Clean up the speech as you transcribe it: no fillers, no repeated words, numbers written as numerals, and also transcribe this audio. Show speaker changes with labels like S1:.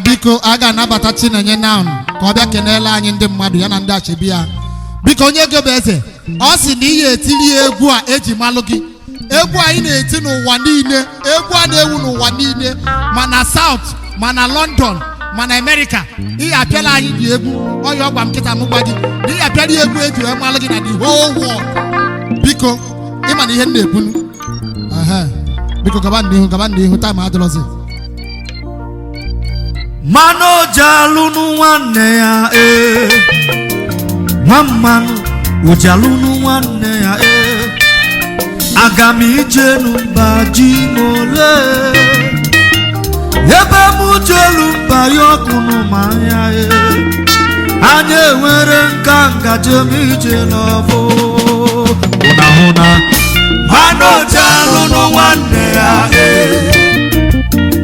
S1: Biko aga nabata Chinenye now ka ọ bịa kenela anyị ndị mmadụ ya na ndị achebi ya. Biko onye ego bụ eze ọ sị na ihe etiri egwu a eji malụ gị. Egwu anyị na-eti n'ụwa niile, egwu a na-ewu n'ụwa niile, ma na South, ma na London, ma na America. Ihe apịala anyị dị egwu ọya ọgba m nkịta m gwa gị na ihe apịala egwu eji wee malụ gị na the whole world. Biko ịma na ihe m na-ekwu. Biko gaba n'ihu time adịrọzi.
S2: Mano jalunu nwanne ya Mamman ujalunu nwanne ya Agami jenu mba jimole Ebe mu jelu mba yokunu manya Anye were nka jemi jelovo Huna Mano jalunu nwanne ya